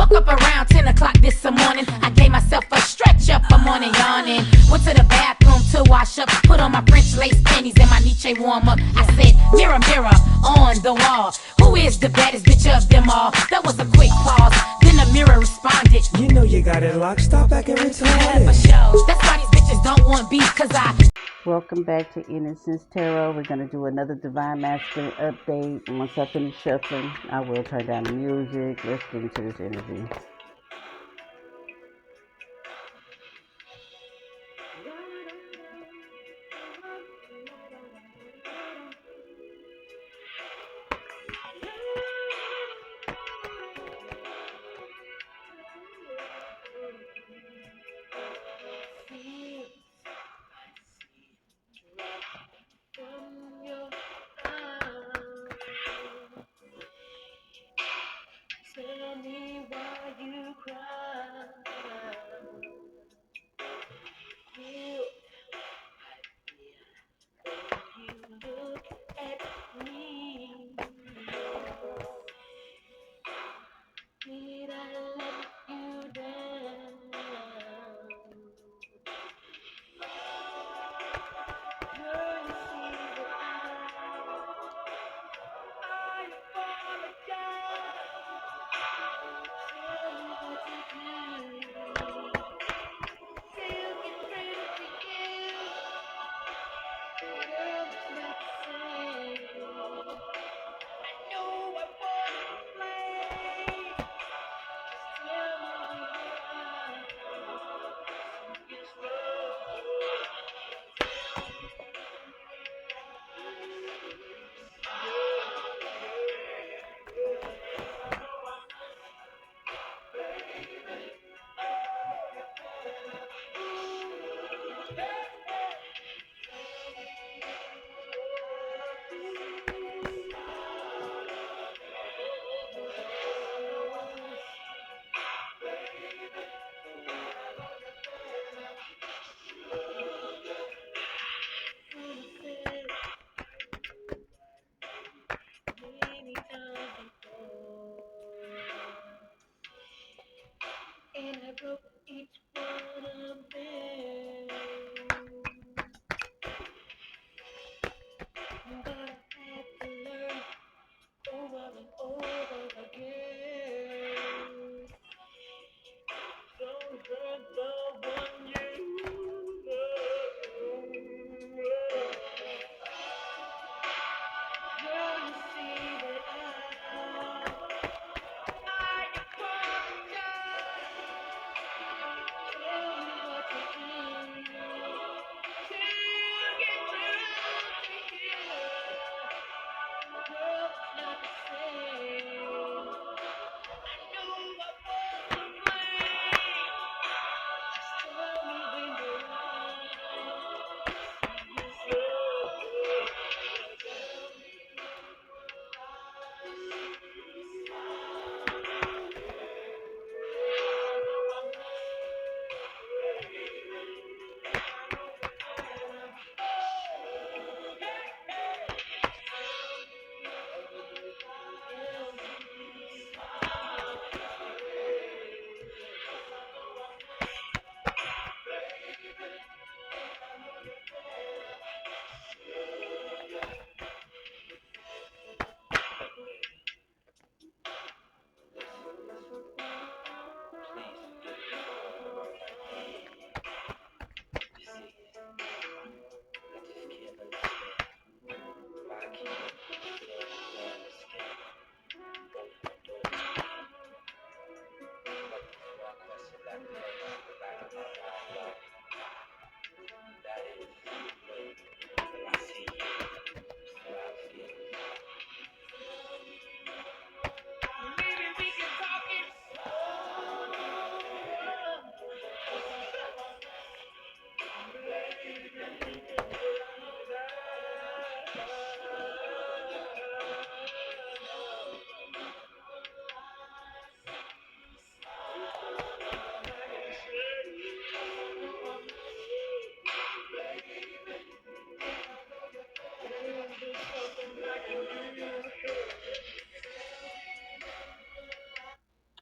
Woke up around 10 o'clock this morning. I gave myself a stretch up, I'm on and yawning. Went to the bathroom to wash up. Put on my French lace panties and my Nietzsche warm up. I said, mirror, mirror on the wall, who is the baddest bitch of them all? That was a quick pause. Then the mirror responded, you know you got it locked. Stop acting retarded. for sure. That's why these bitches don't want beef, cause I... Welcome back to Innocence Tarot. We're going to do another Divine Masculine update. Once I finish shuffling, I will turn down the music. Let's get into this energy. Tell me why you cry. Feel you look at me. Did I let you down? Girl, you see that I apologize. Tell me what to do. Still get ready for you. Girl, it's not the same. I know I wanna play. Tell me why. It's many times before, and I broke each one of them. But I had to learn over and over again. Don't hurt the one you love. Girl, you see that I apologize.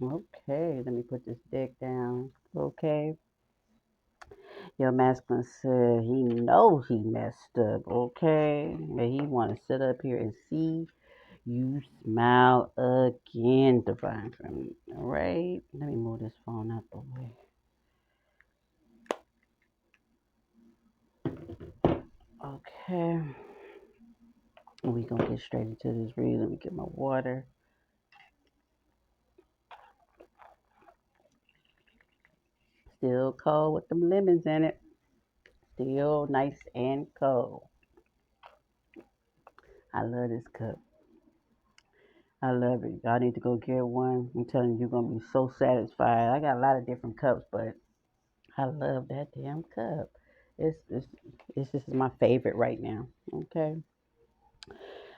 Okay, let me put this deck down. Okay. Your masculine said he know he messed up, okay? But he wanna sit up here and see you smile again, divine feminine. Alright? Let me move this phone out the way. Okay. We gonna get straight into this read. Let me get my water. Still cold with them lemons in it. Still nice and cold. I love this cup. I love it. Y'all need to go get one. I'm telling you, you're gonna be so satisfied. I got a lot of different cups, but I love that damn cup. It's it's, it's just my favorite right now. Okay,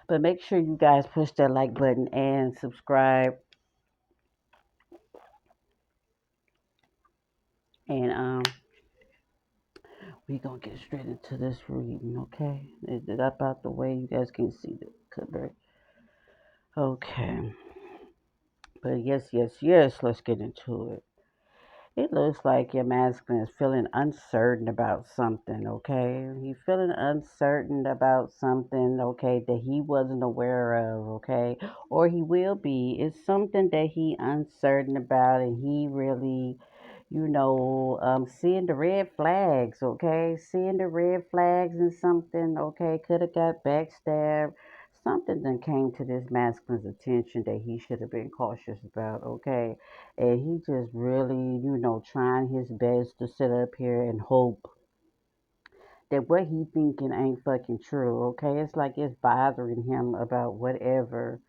but make sure you guys push that like button and subscribe. And we gonna get straight into this reading. Okay, it's up out the way. You guys can see the cover. Okay, but yes, yes, yes. Let's get into it. It looks like your masculine is feeling uncertain about something, okay? He's feeling uncertain about something, okay, that he wasn't aware of, okay? Or he will be. It's something that he uncertain about and he really, seeing the red flags, okay? Seeing the red flags and something, okay, could have got backstabbed. Something that came to this masculine's attention that he should have been cautious about, okay? And he just really, trying his best to sit up here and hope that what he thinking ain't fucking true, okay? It's like it's bothering him about whatever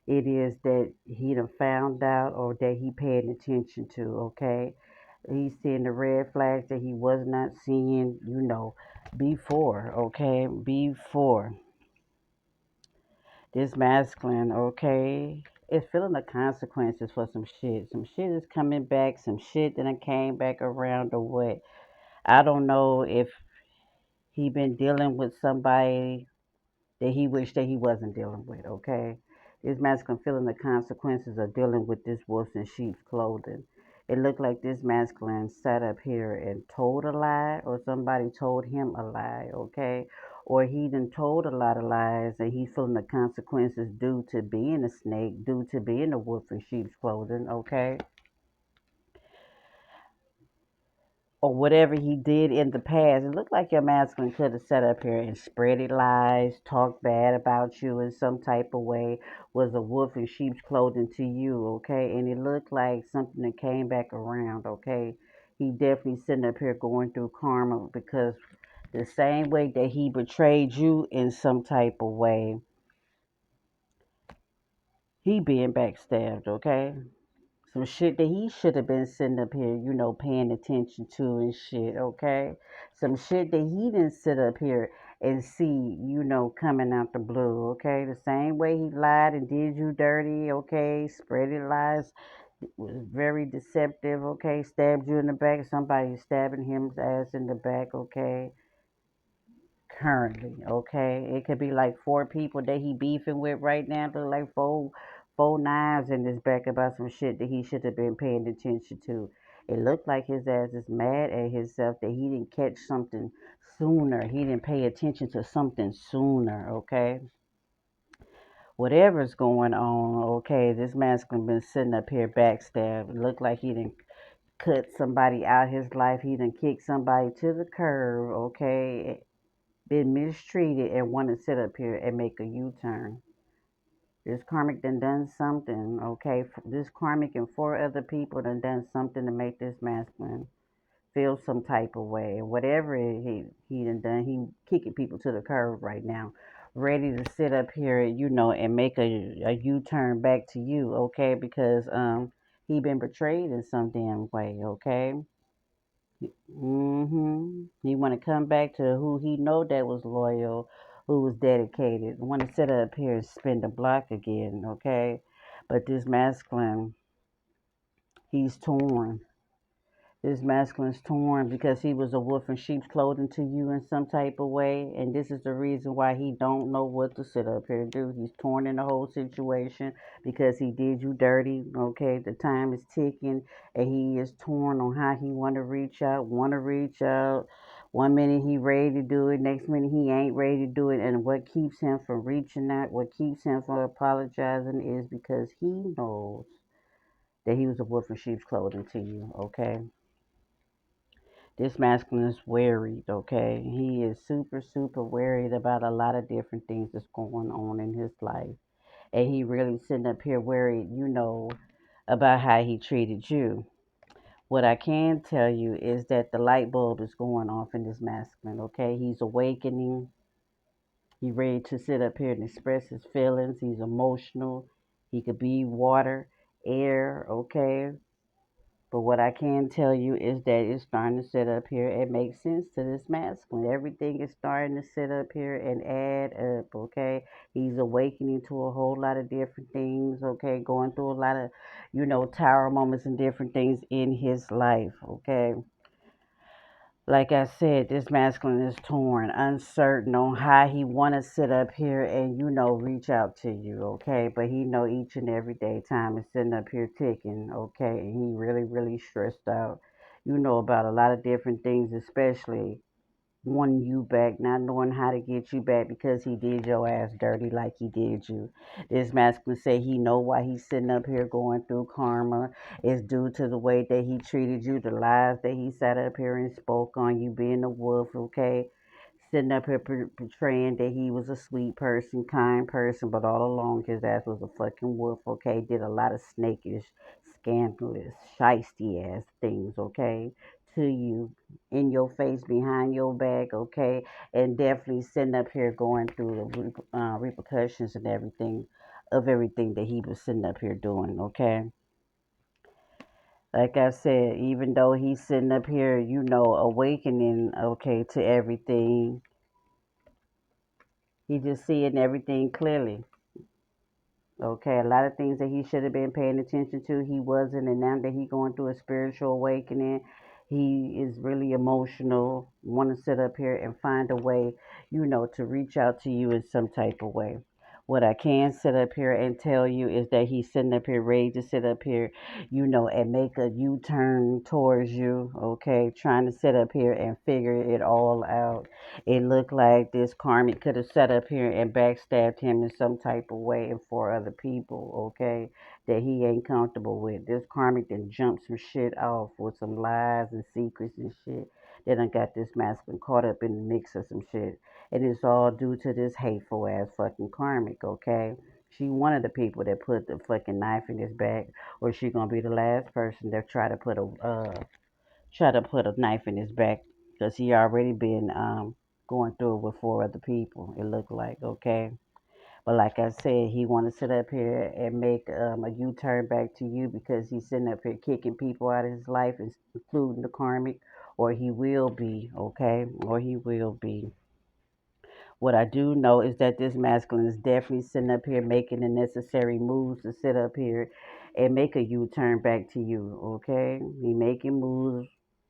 it is that he done found out or that he paying attention to, okay? He's seeing the red flags that he was not seeing, before, okay? Before. This masculine, okay, is feeling the consequences for some shit. Some shit is coming back. Some shit that came back around or what. I don't know if he been dealing with somebody that he wished that he wasn't dealing with. Okay, this masculine feeling the consequences of dealing with this wolf in sheep's clothing. It looked like this masculine sat up here and told a lie, or somebody told him a lie. Okay, or he done told a lot of lies, and he's feeling the consequences due to being a snake, due to being a wolf in sheep's clothing. Okay, or whatever he did in the past. It looked like your masculine could have sat up here and spreaded lies, talked bad about you in some type of way, was a wolf in sheep's clothing to you, okay? And it looked like something that came back around, okay? He definitely sitting up here going through karma because the same way that he betrayed you in some type of way, he being backstabbed, okay? Some shit that he should have been sitting up here, paying attention to and shit, okay? Some shit that he didn't sit up here and see, coming out the blue, okay? The same way he lied and did you dirty, okay? Spreading lies, was very deceptive, okay? Stabbed you in the back, somebody stabbing him's ass in the back, okay? Currently, okay? It could be like four people that he beefing with right now. Look like four knives in his back about some shit that he should have been paying attention to. It looked like his ass is mad at himself that he didn't catch something sooner. He didn't pay attention to something sooner, okay? Whatever's going on, okay, this masculine been sitting up here backstabbed. It looked like he didn't cut somebody out his life. He done kicked somebody to the curb, okay? Been mistreated and want to sit up here and make a U-turn. This karmic done something, okay? This karmic and four other people done something to make this masculine feel some type of way. Whatever he done, he kicking people to the curb right now, ready to sit up here, and make a U-turn back to you, okay? Because he been betrayed in some damn way, okay? He want to come back to who he know that was loyal, who was dedicated. Want to sit up here and spin the block again, okay? But this masculine, he's torn. This masculine's torn because he was a wolf in sheep's clothing to you in some type of way, and this is the reason why he don't know what to sit up here and do. He's torn in the whole situation because he did you dirty. Okay, the time is ticking, and he is torn on how he want to reach out. Want to reach out. One minute he ready to do it, next minute he ain't ready to do it, and what keeps him from reaching out, what keeps him from apologizing, is because he knows that he was a wolf in sheep's clothing to you. Okay, this masculine is worried, okay? He is super, super worried about a lot of different things that's going on in his life. And he really sitting up here worried, about how he treated you. What I can tell you is that the light bulb is going off in this masculine, okay? He's awakening. He's ready to sit up here and express his feelings. He's emotional. He could be water, air, okay? But what I can tell you is that it's starting to sit up here and make sense to this masculine. Everything is starting to sit up here and add up, okay? He's awakening to a whole lot of different things, okay? Going through a lot of, tower moments and different things in his life, okay? Like I said, this masculine is torn, uncertain on how he want to sit up here and reach out to you, okay? But he know each and every day time is sitting up here ticking, okay? And he really, really stressed out, about a lot of different things, especially wanting you back, not knowing how to get you back because he did your ass dirty like he did you. This masculine say he know why he's sitting up here going through karma. It's due to the way that he treated you, the lies that he sat up here and spoke on you being a wolf, okay? Sitting up here portraying that he was a sweet person, kind person, but all along his ass was a fucking wolf, okay? Did a lot of snakish, scandalous, shisty ass things, okay? To you, in your face, behind your back, okay? And definitely sitting up here going through the repercussions and everything of everything that he was sitting up here doing, okay? Like I said, even though he's sitting up here, awakening, okay, to everything, he just seeing everything clearly. Okay, a lot of things that he should have been paying attention to, he wasn't, and now that he going through a spiritual awakening, he is really emotional. Want to sit up here and find a way, to reach out to you in some type of way. What I can sit up here and tell you is that he's sitting up here ready to sit up here, and make a U-turn towards you. Okay, trying to sit up here and figure it all out. It looked like this Karmic could have sat up here and backstabbed him in some type of way and for other people, okay, that he ain't comfortable with. This Karmic then jumped some shit off with some lies and secrets and shit. They done got this masculine caught up in the mix of some shit. And it's all due to this hateful ass fucking Karmic, okay? She one of the people that put the fucking knife in his back, or she gonna be the last person that try to put a knife in his back because he already been going through it with four other people. It looked like, okay. But like I said, he want to sit up here and make a U-turn back to you because he's sitting up here kicking people out of his life, including the karmic, or he will be, okay, or he will be. What I do know is that this masculine is definitely sitting up here making the necessary moves to sit up here and make a U-turn back to you. Okay, he making moves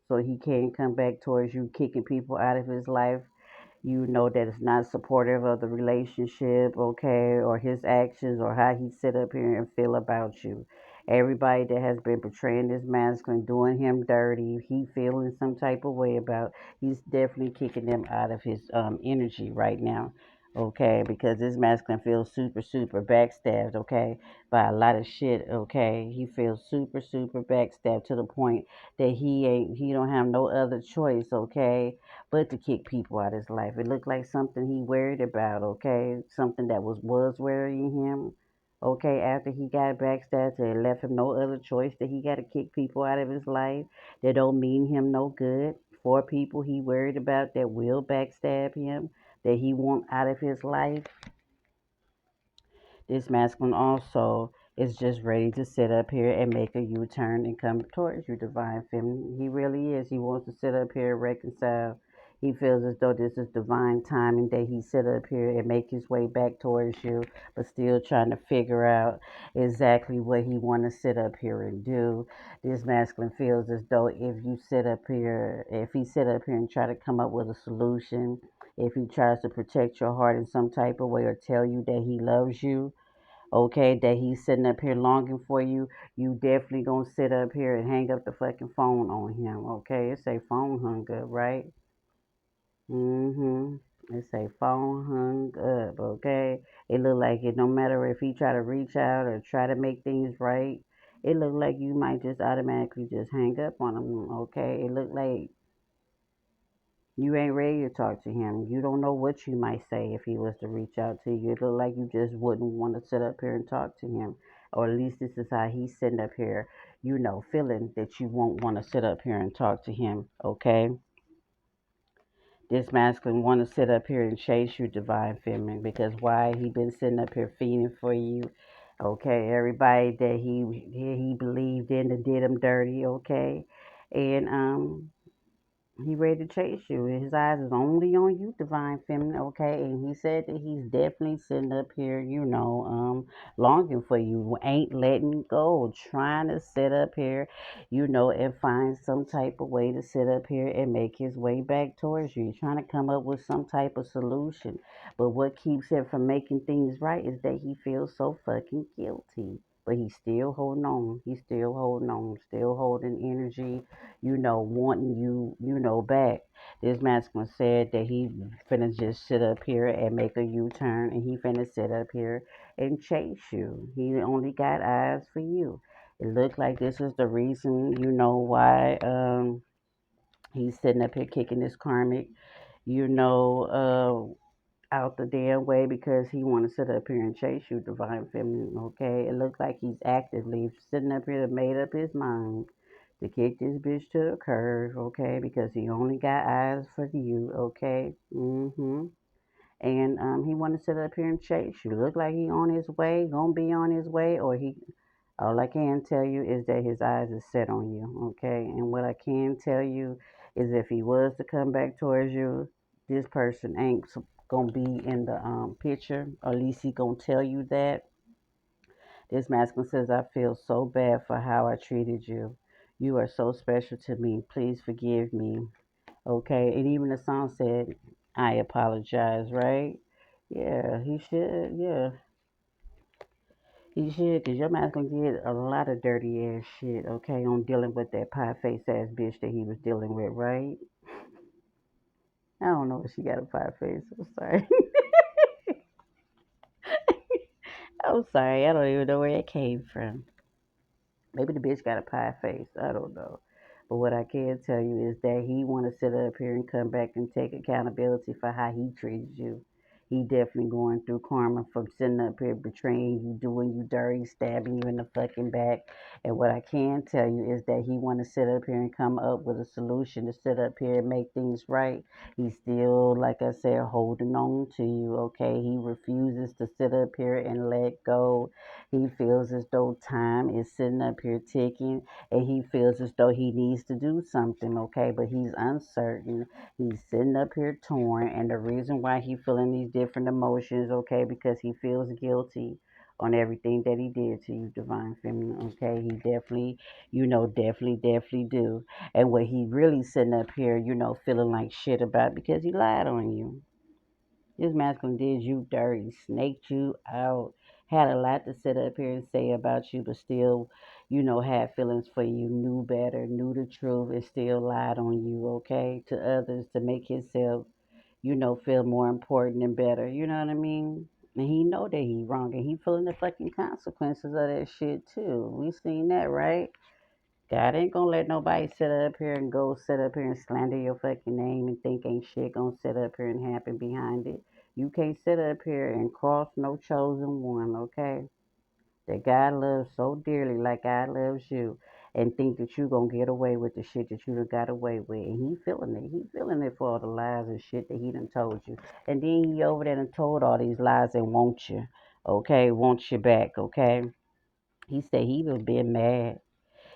so he can come back towards you, kicking people out of his life, that it's not supportive of the relationship, okay, or his actions or how he sit up here and feel about you. Everybody that has been portraying this masculine, doing him dirty, he feeling some type of way about, he's definitely kicking them out of his energy right now. Okay, because this masculine feels super, super backstabbed, okay, by a lot of shit, okay. He feels super, super backstabbed to the point that he don't have no other choice, okay, but to kick people out of his life. It looked like something he worried about, okay? Something that was worrying him, okay? After he got backstabbed, it left him no other choice that he got to kick people out of his life that don't mean him no good. Four people he worried about that will backstab him, that he want out of his life. This masculine also is just ready to sit up here and make a U-turn and come towards you, divine feminine. He really is. He wants to sit up here and reconcile. He feels as though this is divine timing that he sit up here and make his way back towards you, but still trying to figure out exactly what he want to sit up here and do. This masculine feels as though if he sit up here and try to come up with a solution, if he tries to protect your heart in some type of way or tell you that he loves you, okay, that he's sitting up here longing for you, you definitely gonna sit up here and hang up the fucking phone on him, okay? It say phone hung up, right? Mm-hmm. It say phone hung up, okay? It look like it no matter if he try to reach out or try to make things right, it look like you might just automatically just hang up on him, okay? It look like you ain't ready to talk to him. You don't know what you might say if he was to reach out to you. It look like you just wouldn't want to sit up here and talk to him. Or at least this is how he's sitting up here, feeling that you won't want to sit up here and talk to him, okay? This masculine want to sit up here and chase you, divine feminine, because why he been sitting up here feeding for you, okay? Everybody that he believed in that did him dirty, okay? And he ready to chase you. His eyes is only on you, divine feminine, okay? And he said that he's definitely sitting up here, longing for you, ain't letting go, trying to sit up here, and find some type of way to sit up here and make his way back towards you. He's trying to come up with some type of solution. But what keeps him from making things right is that he feels so fucking guilty. But he's still holding on. He's still holding on, still holding energy, wanting you, back. This masculine said that he finna just sit up here and make a U-turn and he finna sit up here and chase you. He only got eyes for you. It looked like this is the reason, why he's sitting up here kicking this karmic, you know, out the damn way because he want to sit up here and chase you, divine feminine. Okay, it looks like he's actively sitting up here to made up his mind to kick this bitch to the curb. Okay, because he only got eyes for you. Okay, and he want to sit up here and chase you. Look like he on his way, gonna be on his way, or he. All I can tell you is that his eyes is set on you, okay? And what I can tell you is if he was to come back towards you, this person ain't gonna be in the picture, or at least he gonna tell you that. This masculine says, I feel so bad for how I treated you. You are so special to me. Please forgive me, okay? And even the song said, I apologize, right? Yeah, he should, yeah. He should, cause your masculine did a lot of dirty ass shit, okay, on dealing with that pie face ass bitch that he was dealing with, right? I don't know if she got a pie face. I'm sorry. I'm sorry. I don't even know where it came from. Maybe the bitch got a pie face. I don't know. But what I can tell you is that he want to sit up here and come back and take accountability for how he treated you. He definitely going through karma from sitting up here betraying you, doing you dirty, stabbing you in the fucking back. And what I can tell you is that he want to sit up here and come up with a solution to sit up here and make things right. He's still, like I said, holding on to you. Okay, he refuses to sit up here and let go. He feels as though time is sitting up here ticking and he feels as though he needs to do something, okay? But he's uncertain. He's sitting up here torn. And the reason why he feeling these different emotions, okay, because he feels guilty on everything that he did to you, divine feminine, okay? He definitely, definitely do. And what he really sitting up here, feeling like shit about because he lied on you. This masculine did you dirty, snaked you out, had a lot to sit up here and say about you, but still, had feelings for you, knew better, knew the truth, and still lied on you, okay, to others to make himself, feel more important and better. You know what I mean? And he know that he wrong, and he feeling the fucking consequences of that shit too. We seen that, right? God ain't gonna let nobody sit up here and go sit up here and slander your fucking name and think ain't shit gonna sit up here and happen behind it. You can't sit up here and cross no chosen one, okay? That God loves so dearly like God loves you and think that you gonna get away with the shit that you done got away with. And he feeling it. He feeling it for all the lies and shit that he done told you. And then he over there and told all these lies and want you, okay? Want you back, okay? He said he was being mad.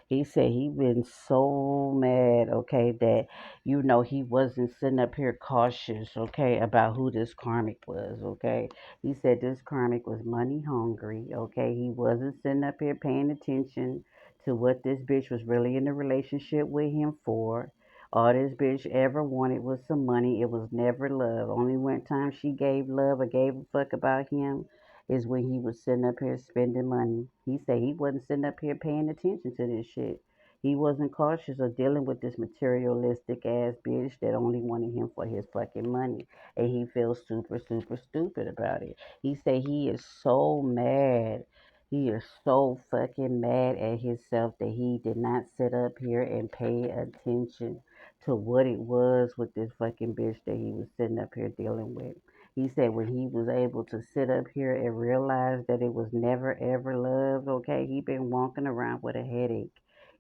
He said he been so mad, okay, that he wasn't sitting up here cautious, okay, about who this karmic was, okay. He said this karmic was money hungry, okay. He wasn't sitting up here paying attention to what this bitch was really in a relationship with him for. All this bitch ever wanted was some money. It was never love. Only one time she gave love or gave a fuck about him is when he was sitting up here spending money. He said he wasn't sitting up here paying attention to this shit. He wasn't cautious of dealing with this materialistic ass bitch that only wanted him for his fucking money. And he feels super, super stupid about it. He said he is so mad. He is so fucking mad at himself that he did not sit up here and pay attention to what it was with this fucking bitch that he was sitting up here dealing with. He said when he was able to sit up here and realize that it was never ever love, okay, he been walking around with a headache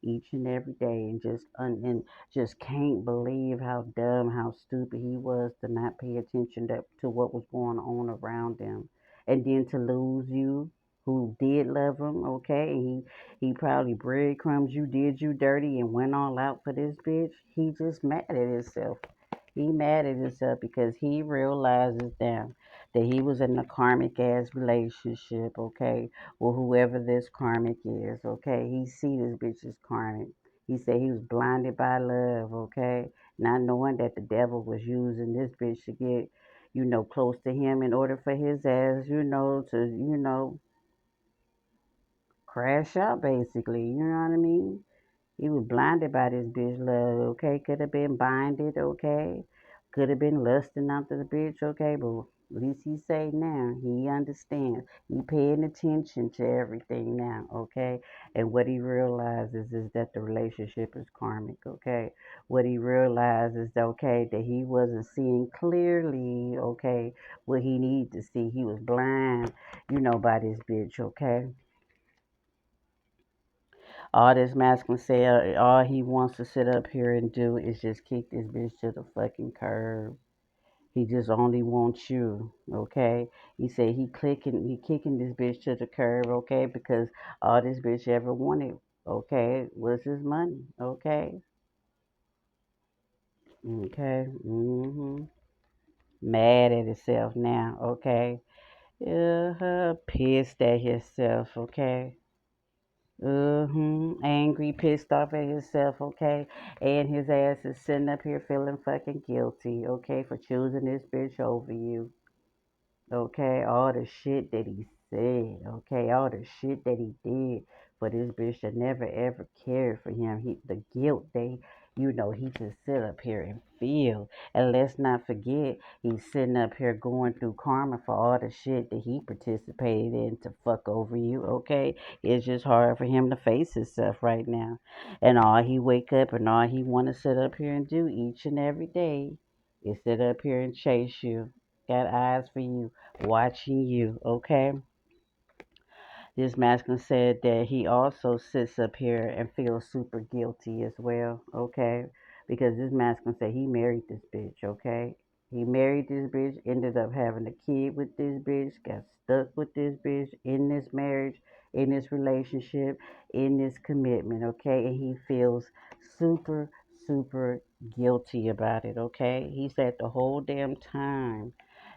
each and every day and and just can't believe how dumb, how stupid he was to not pay attention to what was going on around him. And then to lose you who did love him, okay, and he probably breadcrumbs you, did you dirty and went all out for this bitch. He just mad at himself. He mad at himself because he realizes now that he was in a karmic ass relationship, okay, with whoever this karmic is, okay. He see this bitch as karmic. He said he was blinded by love, okay, not knowing that the devil was using this bitch to get, close to him in order for his ass, to, crash out basically. You know what I mean? He was blinded by this bitch love, okay? Could have been blinded, okay? Could have been lusting after the bitch, okay? But at least he say now, he understands. He paying attention to everything now, okay? And what he realizes is that the relationship is karmic, okay? What he realizes, okay, that he wasn't seeing clearly, okay, what he needed to see. He was blind, by this bitch, okay? All this masculine say, all he wants to sit up here and do is just kick this bitch to the fucking curb. He just only wants you, okay? He said he kicking this bitch to the curb, okay? Because all this bitch ever wanted, okay, was his money, okay? Okay, Mad at himself now, okay? Pissed at himself, okay? Angry, pissed off at himself, okay? And his ass is sitting up here feeling fucking guilty, okay, for choosing this bitch over you. Okay, all the shit that he said, okay, all the shit that he did for this bitch that never ever cared for him. The guilt they, he just sit up here and feel. And let's not forget, he's sitting up here going through karma for all the shit that he participated in to fuck over you, okay? It's just hard for him to face himself right now. And all he wake up and all he want to sit up here and do each and every day is sit up here and chase you. Got eyes for you, watching you, okay? This masculine said that he also sits up here and feels super guilty as well, okay? Because this masculine said he married this bitch, okay? He married this bitch, ended up having a kid with this bitch, got stuck with this bitch in this marriage, in this relationship, in this commitment, okay? And he feels super, super guilty about it, okay? He said the whole damn time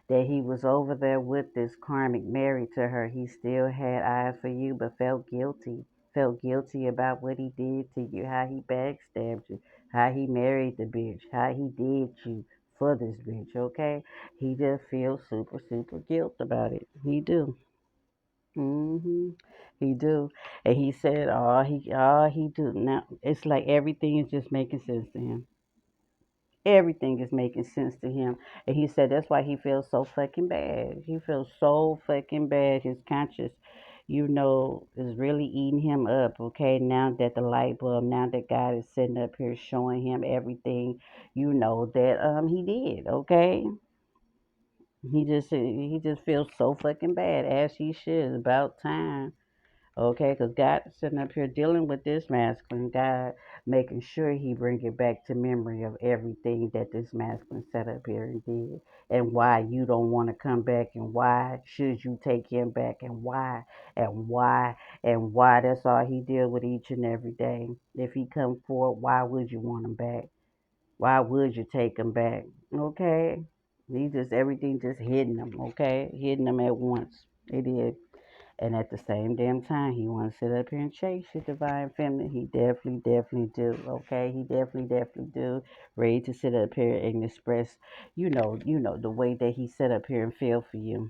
that he was over there with this karmic married to her, he still had eyes for you, but felt guilty. Felt guilty about what he did to you, how he backstabbed you, how he married the bitch, how he did you for this bitch, okay? He just feels super, super guilt about it. He do. He do. And he said all he do. Now, it's like everything is just making sense to him. Everything is making sense to him. And he said that's why he feels so fucking bad. He feels so fucking bad. His conscience, is really eating him up, okay? Now that the light bulb, now that God is sitting up here showing him everything, that he did, okay? He just feels so fucking bad, as he should. It's about time. Okay, because God is sitting up here dealing with this masculine. God making sure he bring it back to memory of everything that this masculine set up here and did, and why you don't want to come back, and why should you take him back, and why, and why, and why. That's all he deal with each and every day. If he come forward, why would you want him back? Why would you take him back? Okay, he just everything just hitting him. Okay, hitting him at once. It is. And at the same damn time, he want to sit up here and chase your divine feminine. He definitely, definitely do. Okay, he definitely, definitely do. Ready to sit up here and express, the way that he sit up here and feel for you.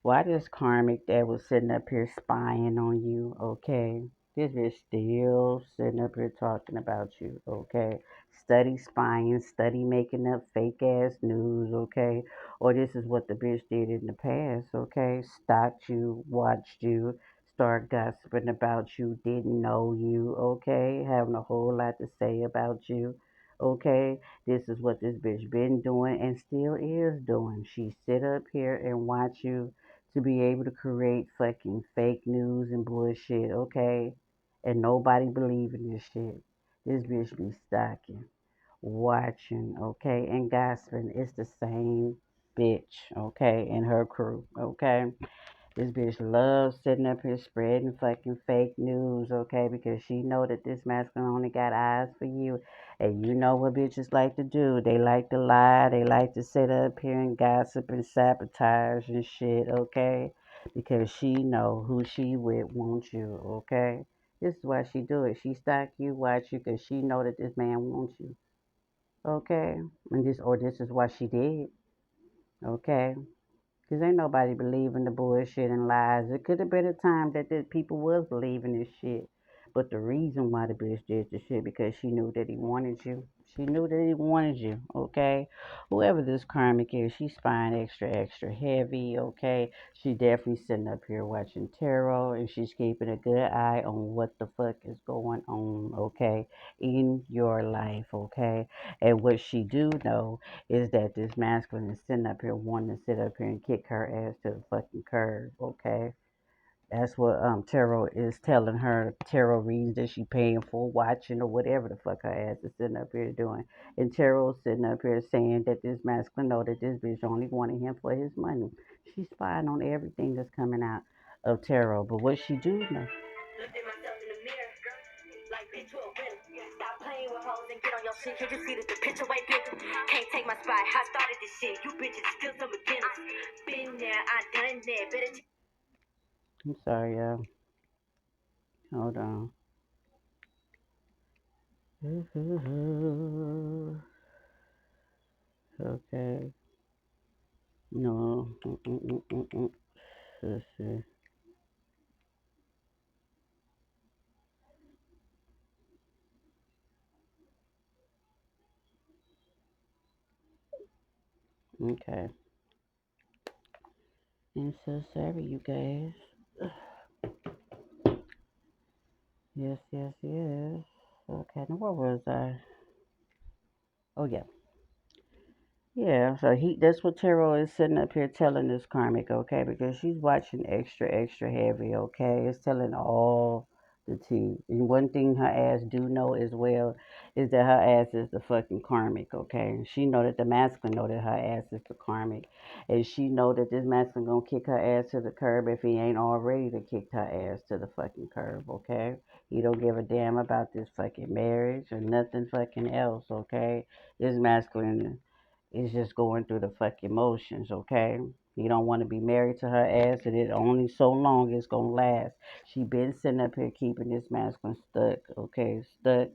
Why this karmic that was sitting up here spying on you, okay? This bitch still sitting up here talking about you, okay? Study spying, study making up fake ass news, okay? Or this is what the bitch did in the past, okay? Stalked you, watched you, start gossiping about you, didn't know you, okay? Having a whole lot to say about you, okay? This is what this bitch been doing and still is doing. She sit up here and watch you to be able to create fucking fake news and bullshit, okay? And nobody believing this shit. This bitch be stalking, watching, okay, and gossiping. It's the same bitch, okay, and her crew, okay? This bitch loves sitting up here spreading fucking fake news, okay? Because she know that this masculine only got eyes for you. And you know what bitches like to do. They like to lie. They like to sit up here and gossip and sabotage and shit, okay? Because she know who she with wants you, okay? This is why she do it. She stalk you, watch you, because she know that this man wants you, okay? And this is why she did, okay? Cause ain't nobody believing the bullshit and lies. It could have been a time that the people was believing this shit. But the reason why the bitch did the shit because she knew that he wanted you. She knew that he wanted you, okay? Whoever this karmic is, she's spying extra, extra heavy, okay? She definitely sitting up here watching tarot and she's keeping a good eye on what the fuck is going on, okay? In your life, okay? And what she do know is that this masculine is sitting up here wanting to sit up here and kick her ass to the fucking curb, okay? That's what Tarot is telling her. Tarot reads that she paying for watching or whatever the fuck her ass is sitting up here doing. And Tarot's sitting up here saying that this masculine know that this bitch only wanted him for his money. She's spying on everything that's coming out of Tarot. But what she do know, Looked at myself in the mirror, like bitch, you a winner. Stop playing with hoes and get on your shit. Can't you see that the picture way bigger? Can't take my spot. I started this shit. You bitches still some beginners. Been there, I done that. Better. I'm sorry, y'all. Hold on. Okay. No. Let's see. Okay. I'm so sorry, you guys. Yes, yes, yes. Okay, now where was I? Oh, yeah. Yeah, so that's what Tarot is sitting up here telling this karmic, okay? Because she's watching extra, extra heavy, okay? It's telling all the tea. And one thing her ass do know as well is that her ass is the fucking karmic, okay? And she know that the masculine know that her ass is the karmic. And she know that this masculine gonna kick her ass to the curb if he ain't already to kick her ass to the fucking curb, okay? He don't give a damn about this fucking marriage or nothing fucking else, okay? This masculine is just going through the fucking motions, okay? You don't want to be married to her ass, and it only so long it's gonna last. She been sitting up here keeping this masculine stuck, okay? Stuck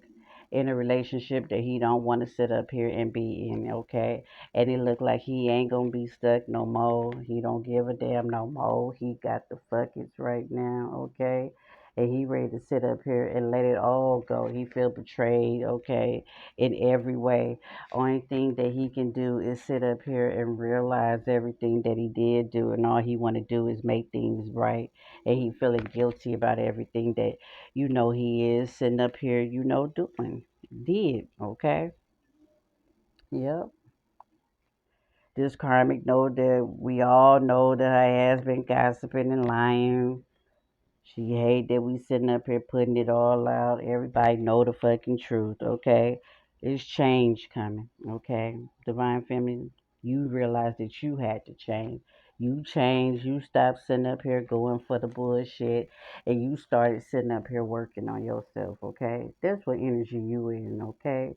in a relationship that he don't want to sit up here and be in, okay? And it look like he ain't gonna be stuck no more. He don't give a damn no more. He got the fuckets right now, okay? And he ready to sit up here and let it all go. He feel betrayed, okay, in every way. Only thing that he can do is sit up here and realize everything that he did do, and all he want to do is make things right. And he feeling guilty about everything that he is sitting up here, doing. Did, okay? Yep. This karmic know that we all know that her has been gossiping and lying. She hate that we sitting up here putting it all out. Everybody know the fucking truth, okay? It's change coming, okay? Divine Feminine, you realize that you had to change. You changed. You stopped sitting up here going for the bullshit, and you started sitting up here working on yourself, okay? That's what energy you in, okay?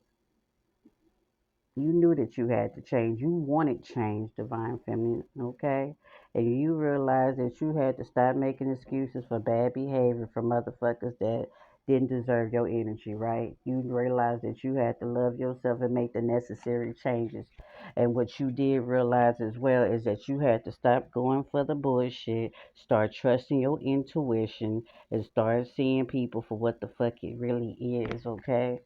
You knew that you had to change. You wanted change, Divine Feminine, okay? And you realized that you had to stop making excuses for bad behavior from motherfuckers that didn't deserve your energy, right? You realized that you had to love yourself and make the necessary changes. And what you did realize as well is that you had to stop going for the bullshit, start trusting your intuition, and start seeing people for what the fuck it really is, okay?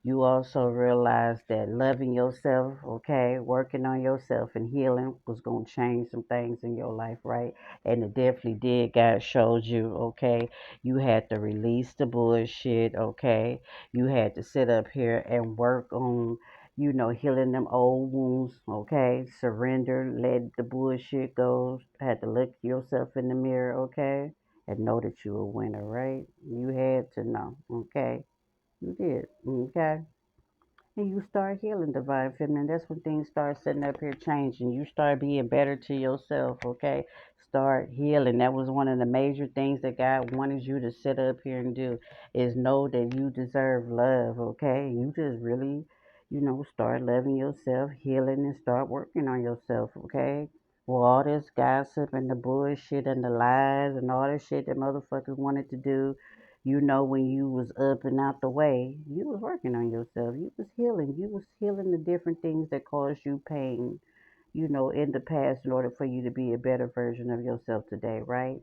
You also realize that loving yourself, okay, working on yourself and healing was going to change some things in your life, right? And it definitely did. God showed you, okay, you had to release the bullshit, okay? You had to sit up here and work on, healing them old wounds, okay? Surrender, let the bullshit go. Had to look yourself in the mirror, okay? And know that you're a winner, right? You had to know, okay? You did, okay? And you start healing, Divine Feminine. That's when things start sitting up here changing. You start being better to yourself, okay? Start healing. That was one of the major things that God wanted you to sit up here and do is know that you deserve love, okay? You just really, start loving yourself, healing, and start working on yourself, okay? Well, all this gossip and the bullshit and the lies and all this shit that motherfuckers wanted to do, when you was up and out the way, you was working on yourself. You was healing. You was healing the different things that caused you pain, in the past in order for you to be a better version of yourself today, right?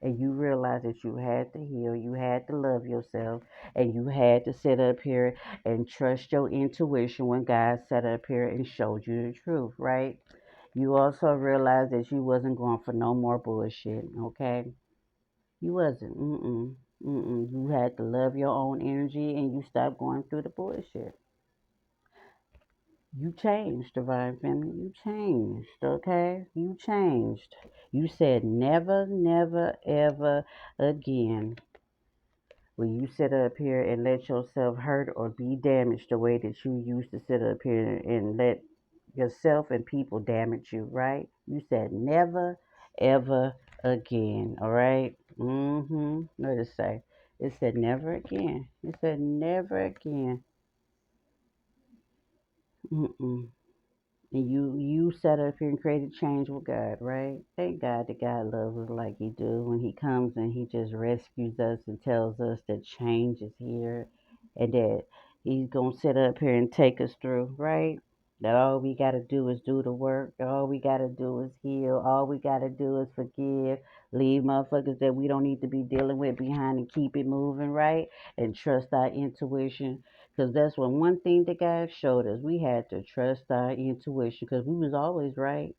And you realize that you had to heal, you had to love yourself, and you had to sit up here and trust your intuition when God sat up here and showed you the truth, right? You also realized that you wasn't going for no more bullshit, okay? You wasn't. Mm-mm. Mm-mm. You had to love your own energy and you stopped going through the bullshit. You changed, Divine Feminine. You changed, okay? You changed. You said never, never, ever again will you sit up here and let yourself hurt or be damaged the way that you used to sit up here and let yourself and people damage you, right? You said never, ever again, all right? Mm-hmm. What did it say? It said never again. It said never again. Mm-mm. And you sat up here and created change with God, right? Thank God that God loves us like He do. When He comes and He just rescues us and tells us that change is here, and that He's gonna sit up here and take us through, right? That all we gotta do is do the work. All we gotta do is heal. All we gotta do is forgive. Leave motherfuckers that we don't need to be dealing with behind and keep it moving, right? And trust our intuition. Because that's one thing that God showed us. We had to trust our intuition because we was always right.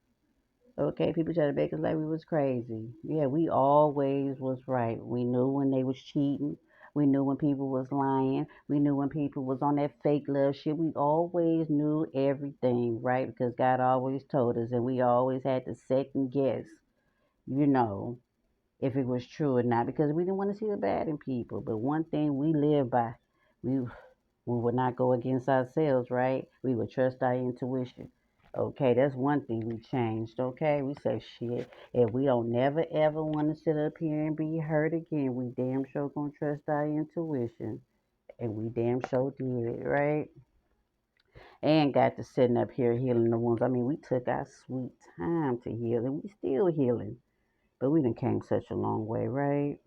Okay, people try to make us like we was crazy. Yeah, we always was right. We knew when they was cheating. We knew when people was lying. We knew when people was on that fake love shit. We always knew everything, right? Because God always told us, and we always had to second guess, you know, if it was true or not, because we didn't want to see the bad in people. But one thing we live by, we we would not go against ourselves, right? We would trust our intuition. Okay, that's one thing we changed. Okay, we say shit. If we don't never ever want to sit up here and be hurt again, we damn sure gonna trust our intuition, and we damn sure did it, right? And got to sitting up here healing the wounds. I mean, we took our sweet time to heal, and we still healing, but we done came such a long way, right?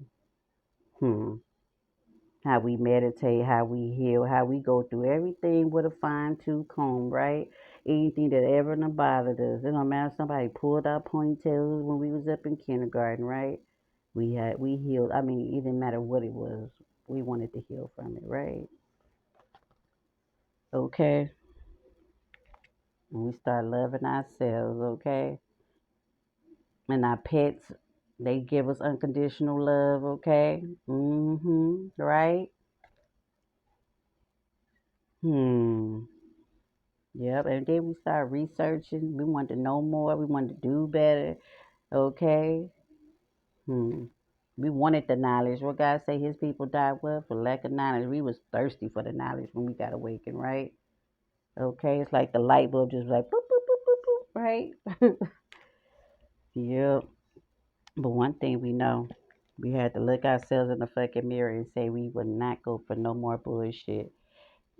Hmm. How we meditate, how we heal, how we go through everything with a fine tooth comb, right? Anything that ever done bothered us. It don't matter if somebody pulled our ponytails when we was up in kindergarten, right? We healed. I mean, it didn't matter what it was. We wanted to heal from it, right? Okay. And we start loving ourselves, okay? And our pets, they give us unconditional love, okay? Mm-hmm. Right? Hmm. Yep, and then we started researching. We wanted to know more. We wanted to do better. Okay. Hmm. We wanted the knowledge. What God say his people died what? For lack of knowledge. We was thirsty for the knowledge when we got awakened, right? Okay, it's like the light bulb just like boop boop boop boop boop, right? Yep. But one thing we know, we had to look ourselves in the fucking mirror and say we would not go for no more bullshit.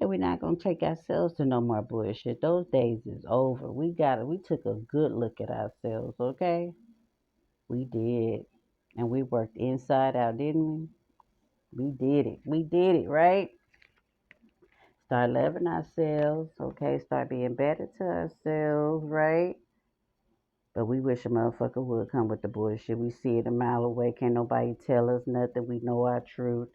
And we're not gonna take ourselves to no more bullshit. Those days is over. We took a good look at ourselves, okay? We did. And we worked inside out, didn't we? We did it. We did it, right? Start loving ourselves, okay? Start being better to ourselves, right? But we wish a motherfucker would come with the bullshit. We see it a mile away. Can't nobody tell us nothing. We know our truth,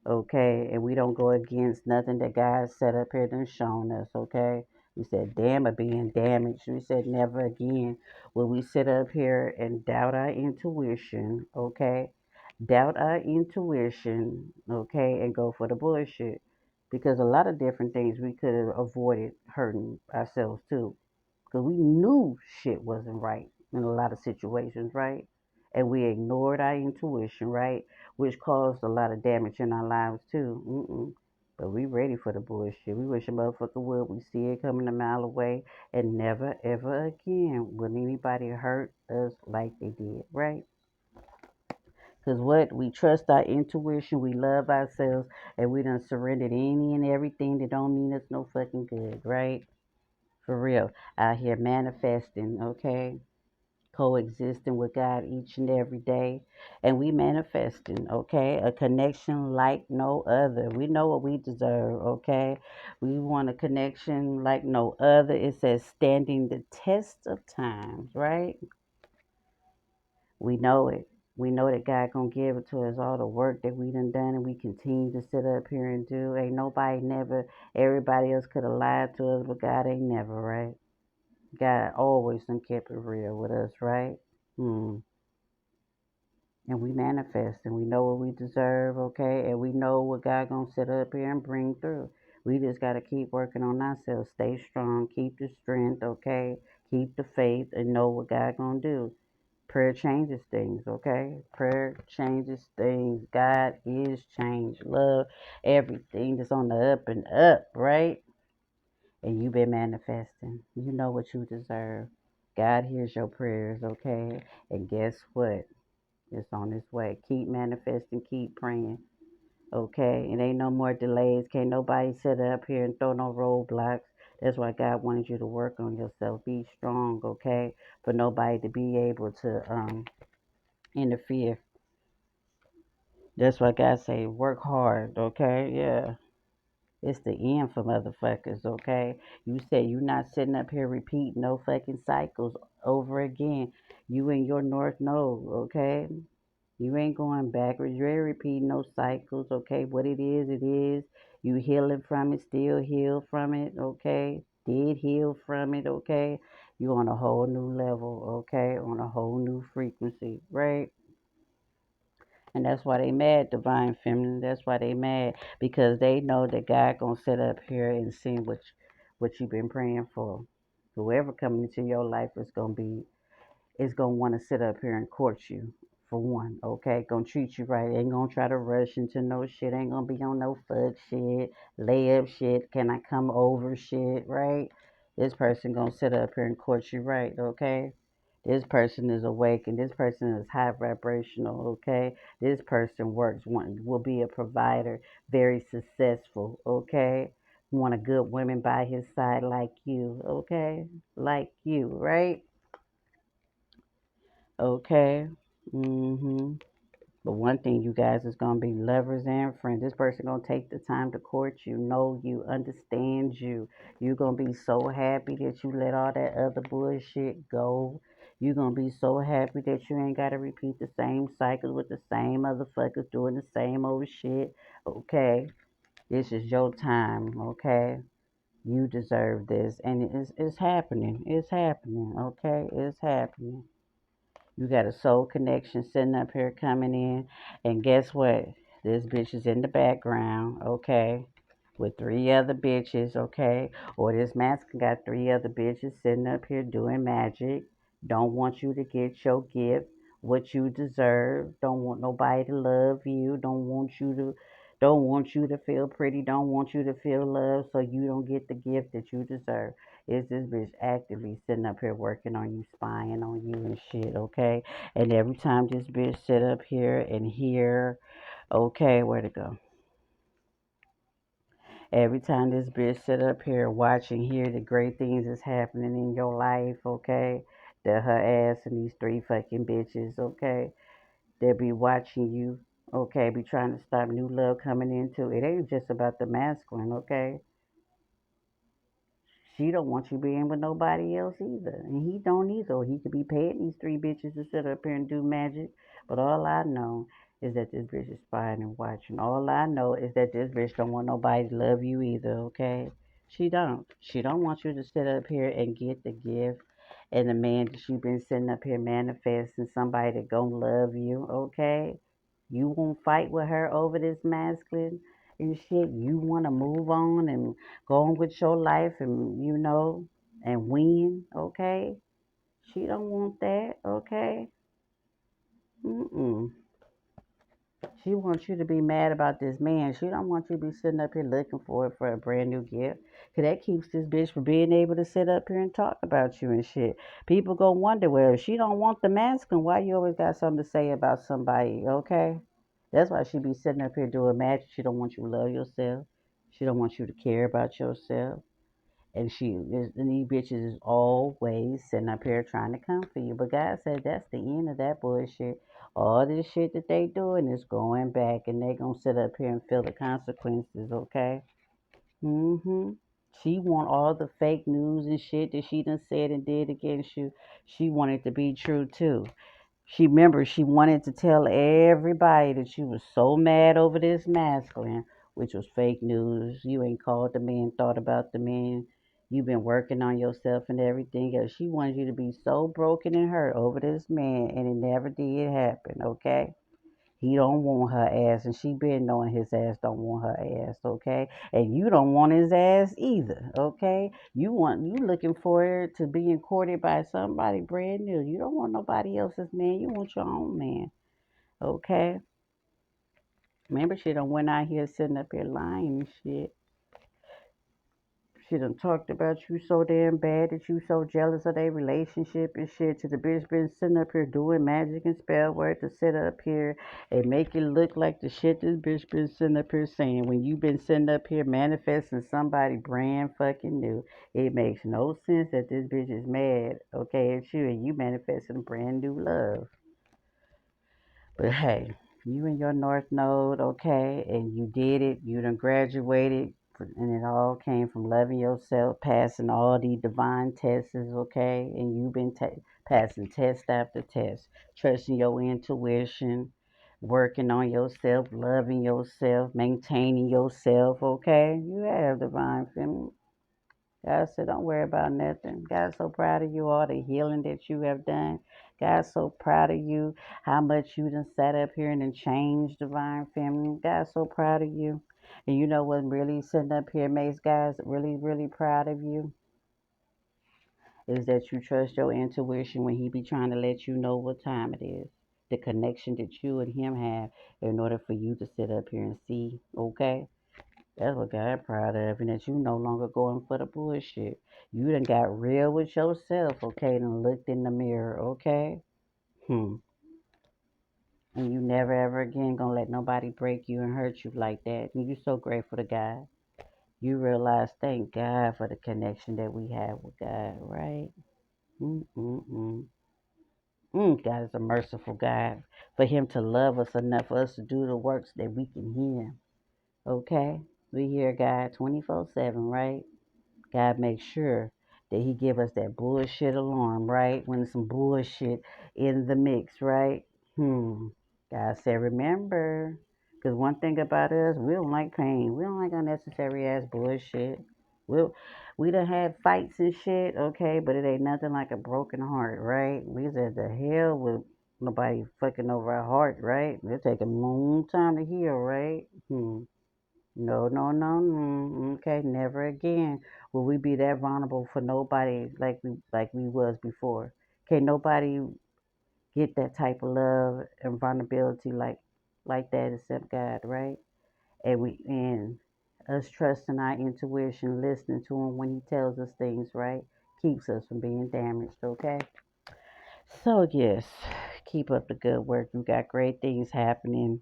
okay? And we don't go against nothing that God set up here and shown us, okay? We said, damn it being damaged. We said, never again will we sit up here and doubt our intuition, okay? Doubt our intuition, okay? And go for the bullshit. Because a lot of different things we could have avoided hurting ourselves too. Because we knew shit wasn't right in a lot of situations, right? And we ignored our intuition, right? Which caused a lot of damage in our lives too. But we ready for the bullshit. We wish a motherfucker would. We see it coming a mile away, and never ever again will anybody hurt us like they did, right? Because what? We trust our intuition, we love ourselves, and we done surrendered any and everything that don't mean us no fucking good, right? For real. Out here manifesting, okay? Coexisting with God each and every day. And we manifesting, okay? A connection like no other. We know what we deserve, okay? We want a connection like no other. It says standing the test of times, right? We know it. We know that God gonna give it to us all the work that we done done and we continue to sit up here and do. Ain't nobody never, everybody else could have lied to us, but God ain't never, right? God always done kept it real with us, right? Hmm. And we manifest and we know what we deserve, okay? And we know what God gonna set up here and bring through. We just gotta keep working on ourselves, stay strong, keep the strength, okay? Keep the faith and know what God gonna do. Prayer changes things, okay? Prayer changes things. God is change. Love everything that's on the up and up, right? And you've been manifesting. You know what you deserve. God hears your prayers, okay? And guess what? It's on its way. Keep manifesting, keep praying, okay? And ain't no more delays. Can't nobody sit up here and throw no roadblocks. That's why God wanted you to work on yourself. Be strong, okay? For nobody to be able to interfere. That's why God say work hard, okay? Yeah. It's the end for motherfuckers, okay? You say you not sitting up here repeating no fucking cycles over again. You in your north node, okay? You ain't going backwards. You ain't repeating no cycles, okay? What it is, it is. You healing from it, still heal from it, okay? Did heal from it, okay? You on a whole new level, okay? On a whole new frequency, right? And that's why they mad, divine feminine. That's why they mad because they know that God gonna sit up here and see what you've been praying for. Whoever coming into your life is gonna want to sit up here and court you for one. Okay, gonna treat you right. Ain't gonna try to rush into no shit. Ain't gonna be on no fuck shit, layup shit. Can I come over shit? Right? This person gonna sit up here and court you right. Okay. This person is awake and this person is high vibrational, okay? This person will be a provider, very successful, okay? Want a good woman by his side like you, okay? Like you, right? Okay. Mhm. But one thing, you guys, is gonna be lovers and friends. This person gonna take the time to court you, know you, understand you. You gonna be so happy that you let all that other bullshit go. You gonna be so happy that you ain't gotta repeat the same cycles with the same motherfuckers doing the same old shit. Okay, this is your time. Okay, you deserve this, and it's happening. It's happening. Okay, it's happening. You got a soul connection sitting up here coming in. And guess what? This bitch is in the background, okay? With three other bitches, okay? Or this mask got three other bitches sitting up here doing magic. Don't want you to get your gift. what you deserve. Don't want nobody to love you. Don't want you to feel pretty. Don't want you to feel loved, so you don't get the gift that you deserve. Is this bitch actively sitting up here working on you, spying on you and shit, okay? And every time this bitch sit up here and hear, okay, where to go? Every time this bitch sit up here watching, hear the great things that's happening in your life, okay? That her ass and these three fucking bitches, okay? They'll be watching you, okay? Be trying to stop new love coming into it. Ain't just about the masculine, okay? She don't want you being with nobody else either. And he don't either. He could be paying these three bitches to sit up here and do magic. But all I know is that this bitch is spying and watching. All I know is that this bitch don't want nobody to love you either, okay? She don't. She don't want you to sit up here and get the gift and the man that you been sitting up here manifesting, somebody that gonna love you, okay? You won't fight with her over this masculine and shit. You wanna move on and go on with your life and and win, okay? She don't want that, okay? Mm-mm. She wants you to be mad about this man. She don't want you to be sitting up here looking for it for a brand new gift. Cause that keeps this bitch from being able to sit up here and talk about you and shit. People go wonder, well, if she don't want the masculine, why you always got something to say about somebody, okay? That's why she be sitting up here doing magic. She don't want you to love yourself. She don't want you to care about yourself. And these bitches is always sitting up here trying to come for you. But God said that's the end of that bullshit. All this shit that they doing is going back, and they gonna sit up here and feel the consequences. Okay? She want all the fake news and shit that she done said and did against you. She want it to be true too. She wanted to tell everybody that you was so mad over this masculine, which was fake news. You ain't called the man, thought about the man. You've been working on yourself and everything else. She wanted you to be so broken and hurt over this man, and it never did happen. Okay? He don't want her ass, and she been knowing his ass don't want her ass, okay? And you don't want his ass either, okay? You looking for it to being courted by somebody brand new. You don't want nobody else's man. You want your own man, okay? Remember, she done went out here sitting up here lying and shit. She done talked about you so damn bad that you so jealous of their relationship and shit. To the bitch been sitting up here doing magic and spell work to sit up here and make it look like the shit this bitch been sitting up here saying. When you been sitting up here manifesting somebody brand fucking new, it makes no sense that this bitch is mad, okay, at you and you manifesting brand new love. But hey, you and your North Node, okay, and you did it. You done graduated, and it all came from loving yourself, passing all the divine tests, okay, and you've been passing test after test, trusting your intuition, working on yourself, loving yourself, maintaining yourself, okay. You have divine feminine. God said, don't worry about nothing. God's so proud of you, all the healing that you have done. God's so proud of you, how much you done sat up here and done changed divine feminine. God's so proud of you. And you know what really sitting up here makes guys really, really proud of you? Is that you trust your intuition when he be trying to let you know what time it is. The connection that you and him have in order for you to sit up here and see, okay? That's what God proud of, and that you no longer going for the bullshit. You done got real with yourself, okay, and looked in the mirror, okay? Hmm. And you never ever again gonna let nobody break you and hurt you like that. And you so grateful to God. You realize, thank God for the connection that we have with God, right? Mm-mm-mm. God is a merciful God. For Him to love us enough for us to do the works that we can hear, okay? We hear God 24/7, right? God makes sure that He give us that bullshit alarm, right? When some bullshit in the mix, right? God said, remember, because one thing about us, we don't like pain. We don't like unnecessary ass bullshit. We'll, we done had fights and shit, okay, but it ain't nothing like a broken heart, right? We said the hell with nobody fucking over our heart, right? It'll take a long time to heal, right? No, no, no, no. Okay, never again will we be that vulnerable for nobody like we was before. Can't nobody get that type of love and vulnerability like that except God, right? And us trusting our intuition, listening to him when he tells us things, right? Keeps us from being damaged, okay? So yes, keep up the good work. You got great things happening.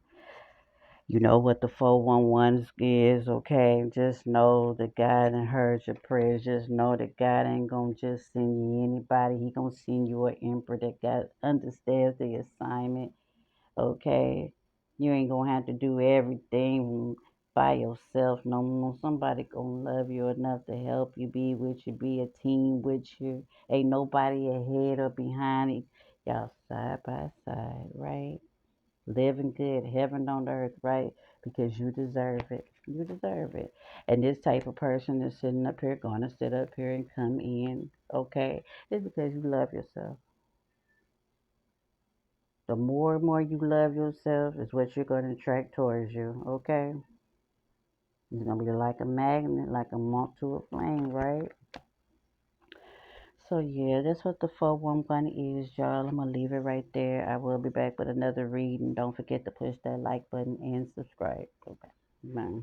You know what the 411 is, okay? Just know that God and heard your prayers. Just know that God ain't gonna just send you anybody. He gonna send you an emperor that God understands the assignment, okay? You ain't gonna have to do everything by yourself no more. Somebody gonna love you enough to help you, be with you, be a team with you. Ain't nobody ahead or behind it. Y'all side by side, right? Living good, heaven on earth, right? Because you deserve it. You deserve it. And this type of person is sitting up here, gonna sit up here and come in, okay? It's because you love yourself. The more and more you love yourself is what you're gonna attract towards you, okay? It's gonna be like a magnet, like a moth to a flame, right? So yeah, that's what the 411 is, y'all. I'm gonna leave it right there. I will be back with another reading. Don't forget to push that like button and subscribe. Okay. Bye.